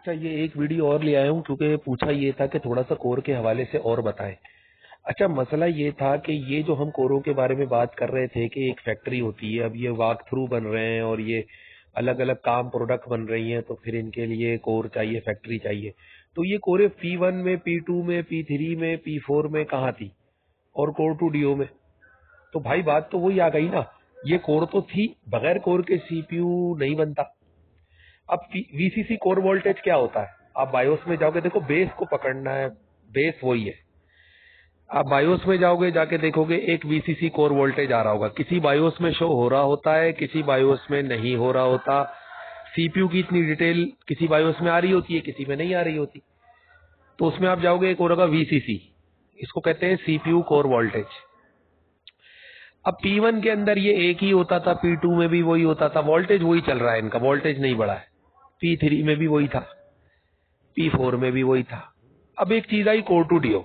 अच्छा, ये एक वीडियो और ले आया हूँ क्योंकि पूछा ये था कि थोड़ा सा कोर के हवाले से और बताएं। अच्छा, मसला ये था कि ये जो हम कोरों के बारे में बात कर रहे थे कि एक फैक्ट्री होती है, अब ये वाक थ्रू बन रहे हैं और ये अलग अलग काम प्रोडक्ट बन रही हैं, तो फिर इनके लिए कोर चाहिए, फैक्ट्री चाहिए। तो ये कोरे P1 में, P2 में, P3 में, P4 में कहाँ थी और कोर टू डीओ में? तो भाई बात तो वही आ गई ना, ये कोर तो थी, बगैर कोर के सीपीयू नहीं बनता। अब वीसीसी कोर वोल्टेज क्या होता है? आप बायोस में जाओगे, देखो बेस को पकड़ना है, बेस वही है। आप बायोस में जाओगे, जाके देखोगे एक वीसीसी कोर वोल्टेज आ रहा होगा, किसी बायोस में शो हो रहा होता है, किसी बायोस में नहीं हो रहा होता। सीपीयू की इतनी डिटेल किसी बायोस में आ रही होती है, किसी में नहीं आ रही होती। तो उसमें आप जाओगे, एक और होगा वीसीसी, इसको कहते हैं सीपीयू कोर वोल्टेज। अब P1 के अंदर ये एक ही होता था, P2 में भी वही होता था, वोल्टेज वही चल रहा है, इनका वोल्टेज नहीं बढ़ा है। P3 में भी वही था, P4 में भी वही था। अब एक चीज आई कोर टू डीओ।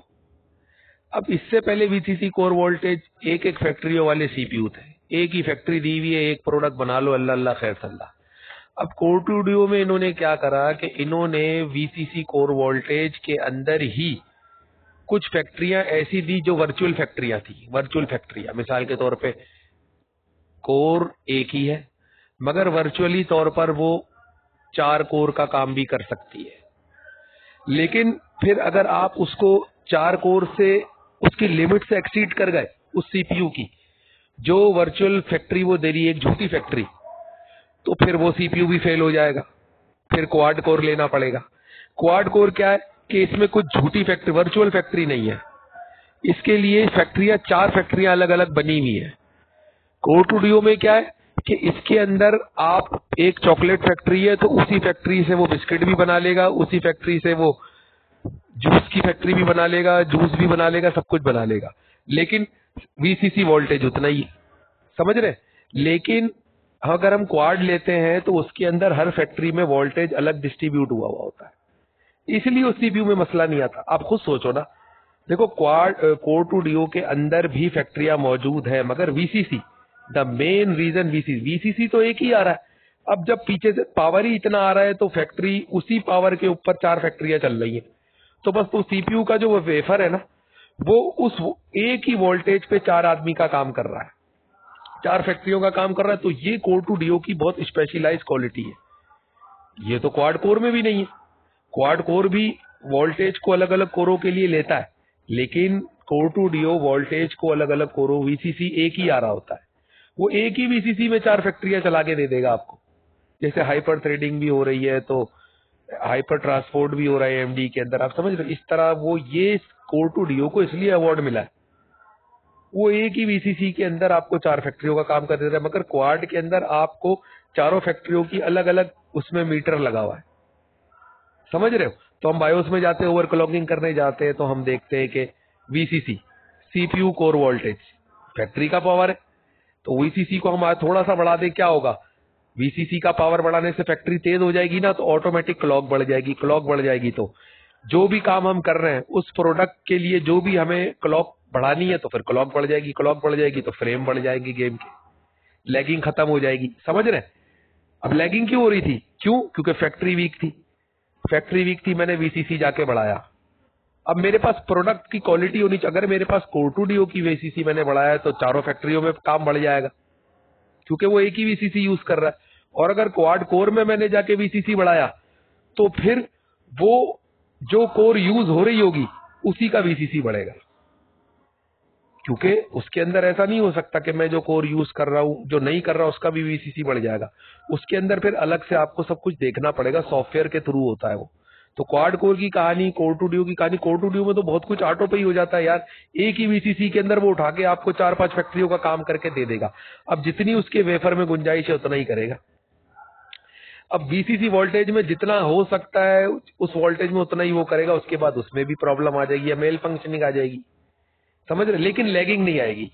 अब इससे पहले वीसीसी कोर वोल्टेज एक एक फैक्ट्रियों वाले सीपीयू थे, एक ही फैक्ट्री दी हुई है, एक प्रोडक्ट बना लो, अल्लाह अल्लाह खैर सल्ला। अब कोर टू डीओ में इन्होंने क्या करा कि इन्होंने वीसीसी कोर वोल्टेज के अंदर ही कुछ फैक्ट्रियां ऐसी दी जो वर्चुअल फैक्ट्रियां थी। वर्चुअल फैक्ट्रियां मिसाल के तौर पे कोर एक ही है, मगर वर्चुअली तौर पर वो 4 कोर का काम भी कर सकती है। लेकिन फिर अगर आप उसको 4 कोर से उसकी लिमिट से एक्सीड कर गए, उस सीपीयू की जो वर्चुअल फैक्ट्री वो दे रही है, एक झूठी फैक्ट्री, तो फिर वो सीपीयू भी फेल हो जाएगा। फिर क्वाड कोर लेना पड़ेगा। क्वाड कोर क्या है कि इसमें कुछ झूठी फैक्ट्री, वर्चुअल फैक्ट्री नहीं है, इसके लिए फैक्ट्रियां 4 फैक्ट्रियां अलग अलग बनी हुई है। कोर टू डीओ में क्या है कि इसके अंदर आप एक चॉकलेट फैक्ट्री है तो उसी फैक्ट्री से वो बिस्किट भी बना लेगा, उसी फैक्ट्री से वो जूस की फैक्ट्री भी बना लेगा, जूस भी बना लेगा, सब कुछ बना लेगा, लेकिन वीसीसी वोल्टेज उतना ही है। समझ रहे? लेकिन अगर हम क्वाड लेते हैं तो उसके अंदर हर फैक्ट्री में वोल्टेज अलग डिस्ट्रीब्यूट हुआ हुआ होता है, इसलिए उस सीपीयू में मसला नहीं आता। आप खुद सोचो ना, देखो क्वाड कोर टू डीओ के अंदर भी फैक्ट्रियां मौजूद है, मगर VCC the main reason, VCC तो एक ही आ रहा है। अब जब पीछे से पावर ही इतना आ रहा है तो फैक्ट्री उसी पावर के ऊपर 4 फैक्ट्रियां चल रही हैं, तो बस तो सीपीयू का जो वेफर है ना, वो उस एक ही वोल्टेज पे 4 आदमी का काम कर रहा है, 4 फैक्ट्रियों का काम कर रहा है। तो ये कोर टू डीओ की बहुत स्पेशलाइज क्वालिटी है। ये तो क्वाड कोर में भी नहीं है। क्वाड कोर भी वोल्टेज को अलग अलग कोरों के लिए लेता है, लेकिन कोर टू डीओ वोल्टेज को अलग अलग कोरों, वीसीसी एक ही आ रहा होता है, वो एक ही वीसीसी में 4 फैक्ट्रियां चला के दे देगा आपको। जैसे हाइपर थ्रेडिंग भी हो रही है तो हाइपर ट्रांसपोर्ट भी हो रहा है एमडी के अंदर, आप समझ रहे हो? इस तरह वो ये कोर टू डीओ को इसलिए अवार्ड मिला है, वो एक ही वीसीसी के अंदर आपको 4 फैक्ट्रियों का काम कर देता है, मगर क्वाड के अंदर आपको चारों फैक्ट्रियों की अलग अलग उसमें मीटर लगा हुआ है। समझ रहे हो? तो हम बायोस में जाते हैं, ओवरक्लॉकिंग करने जाते हैं, तो हम देखते हैं कि VCC CPU core voltage factory का पावर है, तो वीसीसी को हम आज थोड़ा सा बढ़ा दें, क्या होगा? वीसीसी का पावर बढ़ाने से फैक्ट्री तेज हो जाएगी ना, तो ऑटोमेटिक क्लॉक बढ़ जाएगी। क्लॉक बढ़ जाएगी तो जो भी काम हम कर रहे हैं उस प्रोडक्ट के लिए जो भी हमें क्लॉक बढ़ानी है, तो फिर क्लॉक बढ़ जाएगी। क्लॉक बढ़ जाएगी तो फ्रेम बढ़ जाएगी, गेम की लैगिंग खत्म हो जाएगी। समझ रहे हैं? अब लैगिंग क्यों हो रही थी? क्यों? क्योंकि फैक्ट्री वीक थी। फैक्ट्री वीक थी, मैंने वीसीसी जाके बढ़ाया। अब मेरे पास प्रोडक्ट की क्वालिटी होनी चाहिए। अगर मेरे पास कोर टू डीओ की वीसीसी मैंने बढ़ाया है तो चारों फैक्ट्रियों में काम बढ़ जाएगा, क्योंकि वो एक ही वीसीसी यूज कर रहा है। और अगर क्वाड कोर में मैंने जाके वीसीसी बढ़ाया तो फिर वो जो कोर यूज हो रही होगी उसी का वीसीसी बढ़ेगा, क्योंकि उसके अंदर ऐसा नहीं हो सकता कि मैं जो कोर यूज कर रहा हूं, जो नहीं कर रहा उसका भी वीसीसी बढ़ जाएगा। उसके अंदर फिर अलग से आपको सब कुछ देखना पड़ेगा, सॉफ्टवेयर के थ्रू होता है वो। तो क्वाड कोर की कहानी, कोर टू डीओ की कहानी, कोर टू डीओ में तो बहुत कुछ ऑटो पे ही हो जाता है यार। एक ही वीसीसी के अंदर वो उठा के आपको 4-5 फैक्ट्रियों का काम करके दे देगा। अब जितनी उसके वेफर में गुंजाइश है उतना ही करेगा। अब वीसीसी वोल्टेज में जितना हो सकता है उस वोल्टेज में उतना ही वो करेगा, उसके बाद उसमें भी प्रॉब्लम आ जाएगी या मेल फंक्शनिंग आ जाएगी। समझ रहे? लेकिन लैगिंग नहीं आएगी।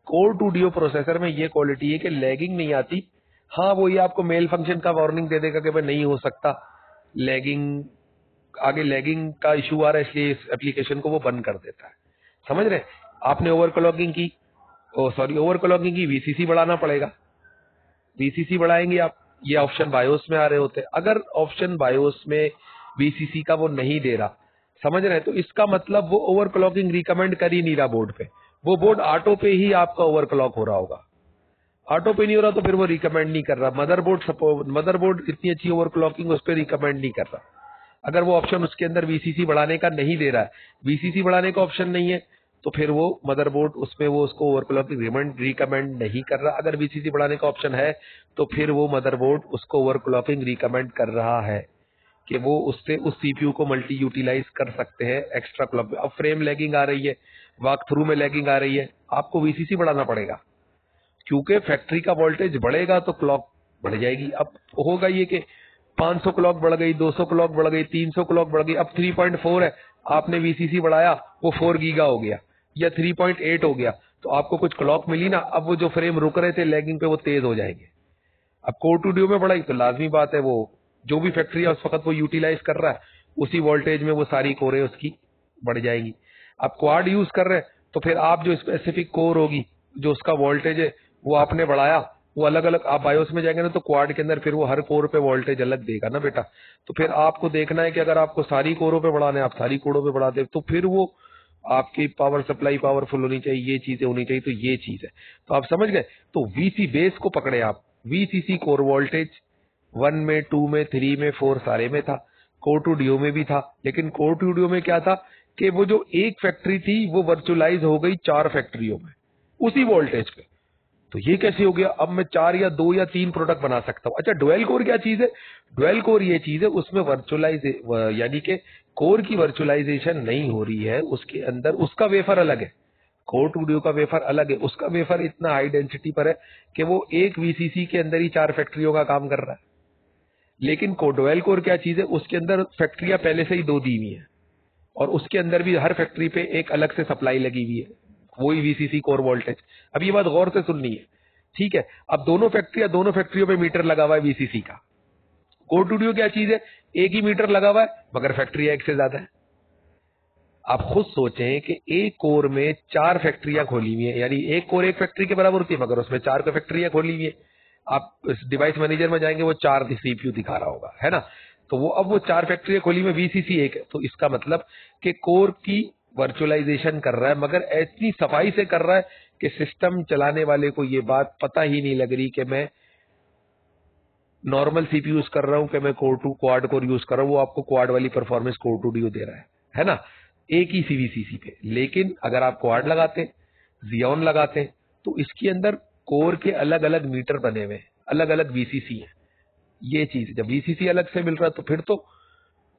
कोर टू डीओ प्रोसेसर में ये क्वालिटी है कि लैगिंग नहीं आती। हाँ, वो ये आपको मेल फंक्शन का वार्निंग दे देगा कि भाई नहीं हो सकता, लैगिंग, आगे लैगिंग का इशू आ रहा है, इसलिए इस एप्लीकेशन को वो बंद कर देता है। समझ रहे? आपने ओवरक्लॉकिंग की, ओवरक्लॉकिंग की, वीसीसी बढ़ाना पड़ेगा। वीसीसी बढ़ाएंगे आप, ये ऑप्शन बायोस में आ रहे होते हैं। अगर ऑप्शन बायोस में वीसीसी का वो नहीं दे रहा, समझ रहे हैं, तो इसका मतलब वो ओवरक्लॉकिंग रिकमेंड कर ही नहीं रहा बोर्ड पे। वो बोर्ड ऑटो पे ही आपका ओवरक्लॉक हो रहा होगा। ऑटो पे नहीं हो रहा तो फिर वो रिकमेंड नहीं कर रहा। मदरबोर्ड इतनी अच्छी ओवरक्लॉकिंग उस पर रिकमेंड नहीं कर रहा। अगर वो ऑप्शन उसके अंदर वीसीसी बढ़ाने का नहीं दे रहा है, वीसीसी बढ़ाने का ऑप्शन नहीं है, तो फिर वो मदरबोर्ड उसमें वो उसको ओवरक्लॉकिंग रिकमेंड नहीं कर रहा। अगर वीसीसी बढ़ाने का ऑप्शन है तो फिर वो मदरबोर्ड उसको ओवरक्लॉकिंग रिकमेंड कर रहा है कि वो उससे उस सीपीयू को मल्टी यूटिलाइज कर सकते हैं एक्स्ट्रा क्लॉक। अब फ्रेम लैगिंग आ रही है, वॉक थ्रू में लैगिंग आ रही है, आपको वीसीसी बढ़ाना पड़ेगा, क्योंकि फैक्ट्री का वोल्टेज बढ़ेगा तो क्लॉक बढ़ जाएगी। अब होगा ये कि 500 क्लॉक बढ़ गई, 200 क्लॉक बढ़ गई, 300 क्लॉक बढ़ गई, अब 3.4 है, आपने वीसीसी बढ़ाया, वो 4 गीगा हो गया या 3.8 हो गया, तो आपको कुछ क्लॉक मिली ना, अब वो जो फ्रेम रुक रहे थे लैगिंग पे वो तेज हो जाएंगे। अब कोर टू ड्यू में बढ़ाई तो लाजमी बात है वो जो भी फैक्ट्री है उस वक्त वो यूटिलाइज कर रहा है उसी वोल्टेज में वो सारी कोरें उसकी बढ़ जाएंगी। अब क्वाड यूज कर रहे हैं तो फिर आप जो स्पेसिफिक कोर होगी जो उसका वोल्टेज है वो आपने बढ़ाया, वो अलग अलग आप बायोस में जाएंगे ना तो क्वाड के अंदर फिर वो हर कोर पे वोल्टेज अलग देगा ना बेटा। तो फिर आपको देखना है कि अगर आपको सारी कोरों पे बढ़ाना है आप सारी कोरों पे बढ़ा दे, तो फिर वो आपकी पावर सप्लाई पावरफुल होनी चाहिए, ये चीजें होनी चाहिए, तो ये चीज है। तो आप समझ गए। तो वीसी बेस को पकड़े आप, वीसीसी कोर वोल्टेज 1 में 2 में 3 में 4 सारे में था, कोर टू डीओ में भी था, लेकिन कोर टू डीओ में क्या था कि वो जो एक फैक्ट्री थी वो वर्चुअलाइज हो गई 4 फैक्ट्रियों में उसी वोल्टेज पे। तो ये कैसे हो गया, अब मैं 4 या 2 या 3 प्रोडक्ट बना सकता हूँ। अच्छा डुअल कोर क्या चीज है, डुअल कोर ये चीज है उसमें वर्चुअलाइज यानी कि कोर की वर्चुअलाइजेशन नहीं हो रही है, उसके अंदर उसका वेफर अलग है, कोर टू ड्यू का वेफर अलग है, उसका वेफर इतना हाई डेंसिटी पर है कि वो एक वीसीसी के अंदर ही 4 फैक्ट्रियों का काम कर रहा है। लेकिन डुअल कोर क्या चीज है, उसके अंदर फैक्ट्रियां पहले से ही 2 दी हुई है और उसके अंदर भी हर फैक्ट्री पे एक अलग से सप्लाई लगी हुई है, वही वीसीसी कोर वोल्टेज। अब ये बात गौर से सुननी है, ठीक है। अब दोनों फैक्ट्रियों पे मीटर लगा हुआ है वीसीसी का। कोर टू ड्यू क्या चीज है, एक ही मीटर लगा हुआ है मगर फैक्ट्री एक से ज्यादा है। आप खुद सोचें कि एक कोर में 4 फैक्ट्रियां खोली हुई है, यानी एक कोर एक फैक्ट्री के बराबर होती है मगर उसमें 4 फैक्ट्रियां खोली हुई है। आप इस डिवाइस मैनेजर में जाएंगे वो 4 सीपीयू दिखा रहा होगा, है ना। तो वो अब वो 4 फैक्ट्रियां खोली में वीसीसी एक है, तो इसका मतलब कि कोर की वर्चुअलाइजेशन कर रहा है मगर इतनी सफाई से कर रहा है कि सिस्टम चलाने वाले को ये बात पता ही नहीं लग रही कि मैं नॉर्मल सीपीयू यूज कर रहा हूं कि मैं Core two Quad core use कर रहा हूं। वो आपको क्वाड वाली परफॉर्मेंस कोर टू ड्यू दे रहा है ना, एक ही सीवीसीसी पे। लेकिन अगर आप क्वाड लगाते जियोन लगाते तो इसके अंदर कोर के अलग अलग मीटर बने हुए हैं, अलग अलग वीसीसी है। ये चीज जब वीसीसी अलग से मिल रहा है तो फिर तो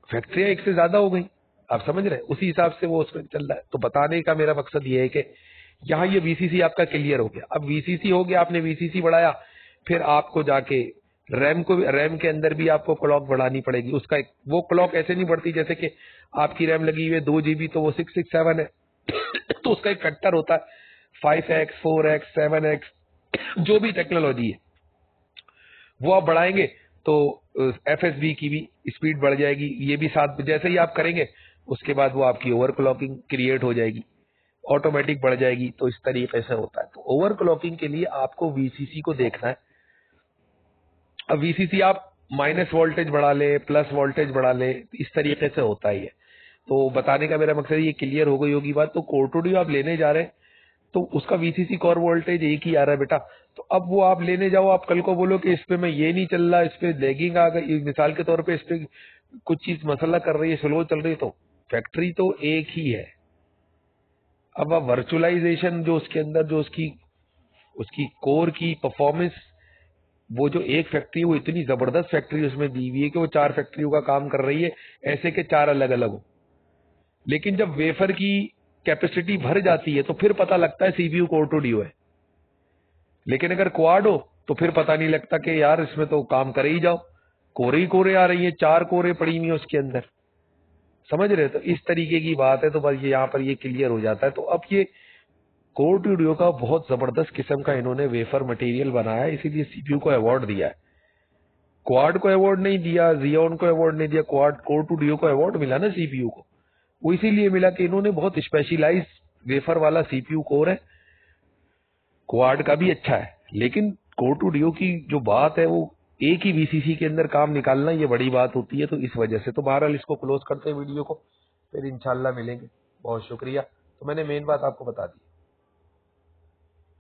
फैक्ट्रियां एक से ज्यादा हो गई, आप समझ रहे हैं, उसी हिसाब से वो उसमें चल रहा है। तो बताने का मेरा मकसद ये है कि यहाँ ये वीसीसी आपका क्लियर हो गया। अब वीसीसी हो गया, आपने वीसीसी बढ़ाया, फिर आपको जाके रैम के अंदर भी आपको क्लॉक बढ़ानी पड़ेगी। उसका वो क्लॉक ऐसे नहीं बढ़ती जैसे कि आपकी रैम लगी हुई है 2 GB तो वो 667 है तो उसका एक फैक्टर होता है 5x 4x 7x जो भी टेक्नोलॉजी है वो आप बढ़ाएंगे तो एफएसबी की भी स्पीड बढ़ जाएगी। ये भी साथ जैसे ही आप करेंगे उसके बाद वो आपकी ओवरक्लॉकिंग क्रिएट हो जाएगी, ऑटोमेटिक बढ़ जाएगी। तो इस तरीके से होता है। तो ओवरक्लॉकिंग के लिए आपको वीसीसी को देखना है। अब वीसीसी आप माइनस वोल्टेज बढ़ा ले प्लस वोल्टेज बढ़ा ले, इस तरीके से होता ही है। तो बताने का मेरा मकसद ये क्लियर हो गई होगी बात। तो कोर टू ड्यू आप लेने जा रहे हैं तो उसका वीसीसी कोर वोल्टेज एक ही आ रहा है बेटा। तो अब वो आप लेने जाओ, आप कल को बोलो कि इस पे मैं ये नहीं चल रहा, इस पे लैगिंग आ गई, मिसाल के तौर पे इस पे कुछ चीज मसला कर रही है, स्लो चल रही है, तो फैक्ट्री तो एक ही है। अब आप वर्चुअलाइजेशन जो उसके अंदर जो उसकी उसकी कोर की परफॉर्मेंस, वो जो एक फैक्ट्री वो इतनी जबरदस्त फैक्ट्री उसमें दी हुई है कि वो 4 फैक्ट्रियों का काम कर रही है, ऐसे के 4 अलग अलग हो। लेकिन जब वेफर की कैपेसिटी भर जाती है तो फिर पता लगता है सीपीयू कोर टू ड्यू है। लेकिन अगर क्वाड हो तो फिर पता नहीं लगता कि यार इसमें तो काम करे ही जाओ, कोरे ही कोरे आ रही है, 4 कोरे पड़ी हुई है उसके अंदर, समझ रहे हो। तो इस तरीके की बात है। तो बस ये यहाँ पर ये क्लियर हो जाता है। तो अब ये कोर टू ड्यू का बहुत जबरदस्त किस्म का इन्होंने वेफर मटेरियल बनाया है, इसीलिए सीपीयू को अवार्ड दिया है। क्वाड को अवार्ड नहीं दिया, जियोन को अवार्ड नहीं दिया, क्वाड कोर टू ड्यू को अवार्ड मिला ना सीपीयू को, वो इसीलिए मिला कि इन्होंने बहुत स्पेशलाइज वेफर वाला सीपीयू कोर है। क्वाड का भी अच्छा है लेकिन कोर टू ड्यू की जो बात है वो एक ही वीसीसी के अंदर काम निकालना ये बड़ी बात होती है। तो इस वजह से तो बहरहाल इसको क्लोज करते हैं वीडियो को, फिर इंशाल्लाह मिलेंगे। बहुत शुक्रिया। तो मैंने मेन बात आपको बता दी।